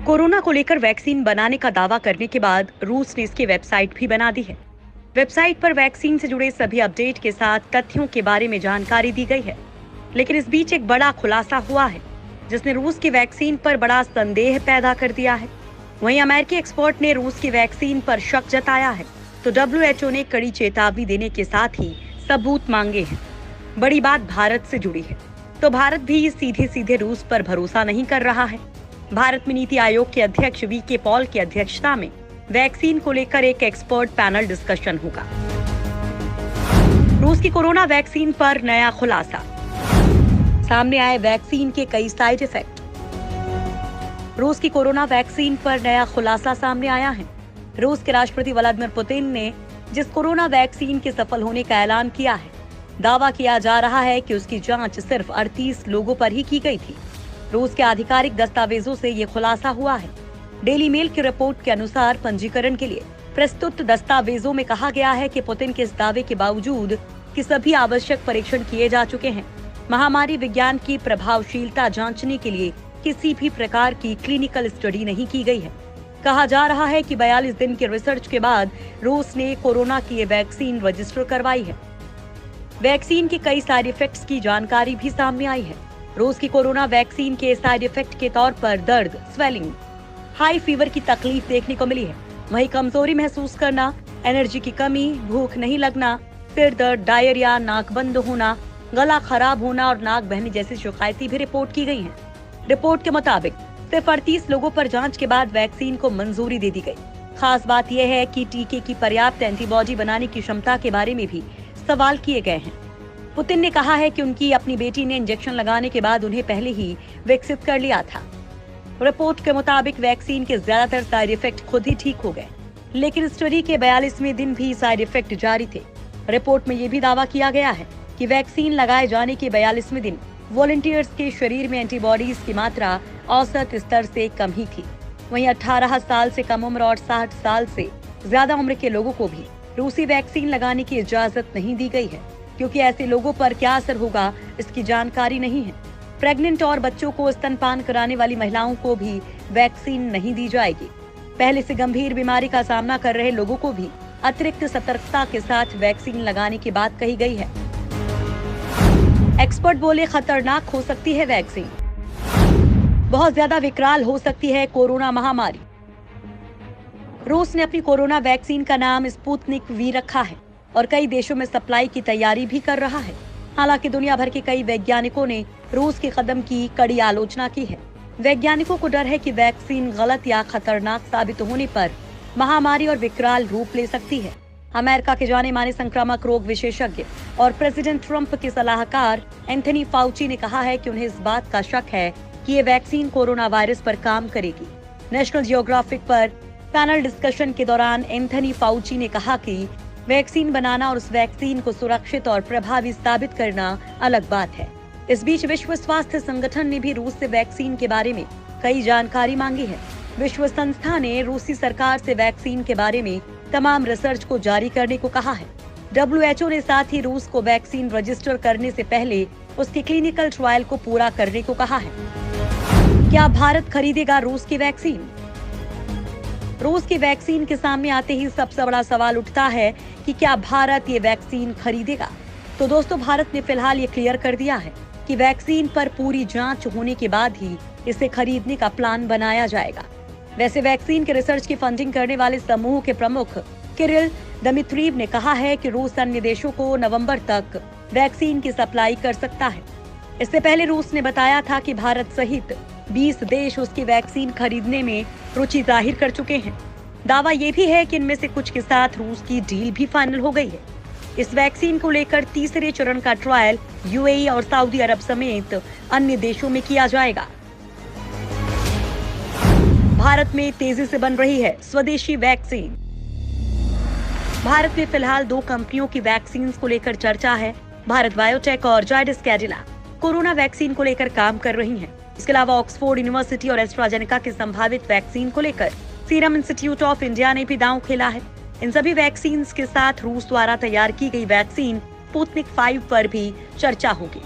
Corona को लेकर vaccine बनाने का दावा करने के बाद रूस ने इसकी वेबसाइट भी बना दी है। वेबसाइट पर वैक्सीन से जुड़े सभी अपडेट के साथ तथ्यों के बारे में जानकारी दी गई है। लेकिन इस बीच एक बड़ा खुलासा हुआ है जिसने रूस की वैक्सीन पर बड़ा संदेह पैदा कर दिया है। वहीं अमेरिकी एक्सपर्ट ने रूस की वैक्सीन पर शक जताया है तो WHO ने कड़ी चेतावनी देने के साथ ही सबूत मांगे हैं। बड़ी बात भारत से जुड़ी है तो भारत भी सीधे सीधे रूस पर भरोसा नहीं कर रहा है। भारत में नीति आयोग के अध्यक्ष VK पॉल की अध्यक्षता में वैक्सीन को लेकर एक एक्सपर्ट पैनल डिस्कशन होगा। रूस की कोरोना वैक्सीन पर नया खुलासा, सामने आए वैक्सीन के कई साइड इफेक्ट। रूस की कोरोना वैक्सीन पर नया खुलासा सामने आया है। रूस के राष्ट्रपति व्लादिमीर पुतिन ने जिस कोरोना वैक्सीन के सफल होने का ऐलान किया है, दावा किया जा रहा है कि उसकी जांच सिर्फ 38 लोगों पर ही की गई थी। रूस के आधिकारिक दस्तावेजों से ये खुलासा हुआ है। डेली मेल की रिपोर्ट के अनुसार पंजीकरण के लिए प्रस्तुत दस्तावेजों में कहा गया है कि पुतिन के इस दावे के बावजूद कि सभी आवश्यक परीक्षण किए जा चुके हैं, महामारी विज्ञान की प्रभावशीलता जांचने के लिए किसी भी प्रकार की क्लिनिकल स्टडी नहीं की गई है। कहा जा रहा है कि 42 दिन के रिसर्च के बाद रूस ने कोरोना की ये वैक्सीन रजिस्टर करवाई है। वैक्सीन के कई साइड इफेक्ट्स की जानकारी भी सामने आई है। रूस की कोरोना वैक्सीन के साइड इफेक्ट के तौर पर दर्द, स्वेलिंग, हाई फीवर की तकलीफ देखने को मिली है। वहीं कमजोरी महसूस करना, एनर्जी की कमी, भूख नहीं लगना, सिर दर्द, डायरिया, नाक बंद होना, गला खराब होना और नाक बहने जैसी शिकायतें भी रिपोर्ट की गई हैं। रिपोर्ट के मुताबिक सिर्फ 38 लोगों पर जांच के बाद वैक्सीन को मंजूरी दे दी गई। खास बात यह है कि टीके की पर्याप्त एंटीबॉडी बनाने की क्षमता के बारे में भी सवाल किए गए हैं। पुतिन ने कहा है कि उनकी अपनी बेटी ने इंजेक्शन लगाने के बाद उन्हें पहले ही विकसित कर लिया था। रिपोर्ट के मुताबिक वैक्सीन के ज्यादातर साइड इफेक्ट खुद ही ठीक हो गए, लेकिन स्टडी के 42वें दिन भी साइड इफेक्ट जारी थे। रिपोर्ट में ये भी दावा किया गया है कि वैक्सीन लगाए जाने के 42वें दिन वॉलंटियर्स के शरीर में एंटीबॉडीज की मात्रा औसत स्तर से कम ही थी। वहीं 18 साल से कम उम्र और 60 साल से ज्यादा उम्र के लोगों को भी रूसी वैक्सीन लगाने की इजाजत नहीं दी गई है, क्योंकि ऐसे लोगों पर क्या असर होगा इसकी जानकारी नहीं है। प्रेग्नेंट और बच्चों को स्तनपान कराने वाली महिलाओं को भी वैक्सीन नहीं दी जाएगी। पहले से गंभीर बीमारी का सामना कर रहे लोगों को भी अतिरिक्त सतर्कता के साथ वैक्सीन लगाने की बात कही गई है। एक्सपर्ट बोले, खतरनाक हो सकती है वैक्सीन, बहुत ज्यादा विकराल हो सकती है कोरोना महामारी। रूस ने अपनी कोरोना वैक्सीन का नाम स्पुतनिक V रखा है और कई देशों में सप्लाई की तैयारी भी कर रहा है। हालांकि दुनिया भर के कई वैज्ञानिकों ने रूस के कदम की कड़ी आलोचना की है। वैज्ञानिकों को डर है कि वैक्सीन गलत या खतरनाक साबित होने पर महामारी और विकराल रूप ले सकती है। अमेरिका के जाने माने संक्रामक रोग विशेषज्ञ और प्रेसिडेंट ट्रंप के सलाहकार एंथनी फाउची ने कहा है कि उन्हें इस बात का शक है कि ये वैक्सीन कोरोना वायरस पर काम करेगी। नेशनल जियोग्राफिक पर पैनल डिस्कशन के दौरान एंथनी फाउची ने कहा कि वैक्सीन बनाना और उस वैक्सीन को सुरक्षित और प्रभावी साबित करना अलग बात है। इस बीच विश्व स्वास्थ्य संगठन ने भी रूस से वैक्सीन के बारे में कई जानकारी मांगी है। विश्व संस्था ने रूसी सरकार से वैक्सीन के बारे में तमाम रिसर्च को जारी करने को कहा है। WHO ने साथ ही रूस को वैक्सीन रजिस्टर करने से पहले उसके क्लिनिकल ट्रायल को पूरा करने को कहा है। क्या भारत खरीदेगा रूस की वैक्सीन? रूस की वैक्सीन के सामने आते ही सबसे बड़ा सवाल उठता है कि क्या भारत ये वैक्सीन खरीदेगा? तो दोस्तों, भारत ने फिलहाल ये क्लियर कर दिया है कि वैक्सीन पर पूरी जांच होने के बाद ही इसे खरीदने का प्लान बनाया जाएगा। वैसे वैक्सीन के रिसर्च की फंडिंग करने वाले समूह के प्रमुख किरिल दमित्रीव ने कहा है कि रूस अन्य देशों को नवंबर तक वैक्सीन की सप्लाई कर सकता है। इससे पहले रूस ने बताया था कि भारत सहित 20 देश उसकी वैक्सीन खरीदने में रुचि जाहिर कर चुके हैं। दावा ये भी है कि इनमें से कुछ के साथ रूस की डील भी फाइनल हो गई है। इस वैक्सीन को लेकर तीसरे चरण का ट्रायल UAE और सऊदी अरब समेत अन्य देशों में किया जाएगा। भारत में तेजी से बन रही है स्वदेशी वैक्सीन। भारत में फिलहाल 2 कंपनियों की वैक्सीन को लेकर चर्चा है। भारत बायोटेक और जायडस कैडिला कोरोना वैक्सीन को लेकर काम कर रही हैं। इसके अलावा ऑक्सफोर्ड यूनिवर्सिटी और एस्ट्राजेनेका की संभावित वैक्सीन को लेकर सीरम इंस्टीट्यूट ऑफ इंडिया ने भी दांव खेला है। इन सभी वैक्सीन के साथ रूस द्वारा तैयार की गई वैक्सीन स्पुतनिक 5 पर भी चर्चा होगी।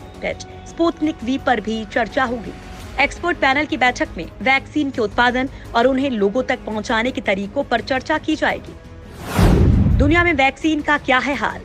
स्पुतनिक V पर भी चर्चा होगी। एक्सपर्ट पैनल की बैठक में वैक्सीन के उत्पादन और उन्हें लोगों तक पहुंचाने के तरीकों पर चर्चा की जाएगी। दुनिया में वैक्सीन का क्या है हाल?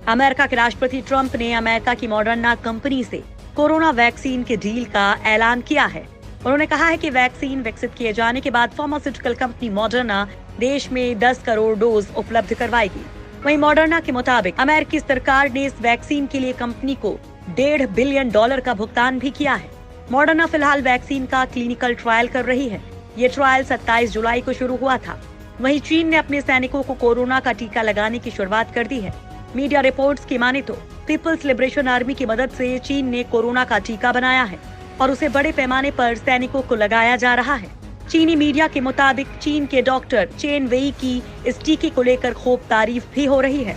अमेरिका के राष्ट्रपति ट्रंप ने अमेरिका की मॉडर्ना कंपनी से कोरोना वैक्सीन के डील का ऐलान किया है। उन्होंने कहा है कि वैक्सीन विकसित किए जाने के बाद फार्मास्यूटिकल कंपनी मॉडर्ना देश में 10 करोड़ डोज उपलब्ध करवाएगी। वहीं मॉडर्ना के मुताबिक अमेरिकी सरकार ने इस वैक्सीन के लिए कंपनी को $1.5 बिलियन का भुगतान भी किया है। मॉडर्ना फिलहाल वैक्सीन का क्लिनिकल ट्रायल कर रही है। ये ट्रायल 27 जुलाई को शुरू हुआ था। वहीं चीन ने अपने सैनिकों को कोरोना का टीका लगाने की शुरुआत कर दी है। मीडिया रिपोर्ट्स की माने तो पीपल्स लिबरेशन आर्मी की मदद से चीन ने कोरोना का टीका बनाया है और उसे बड़े पैमाने पर सैनिकों को लगाया जा रहा है। चीनी मीडिया के मुताबिक चीन के डॉक्टर चेन वेई की इस टीके को लेकर खूब तारीफ भी हो रही है।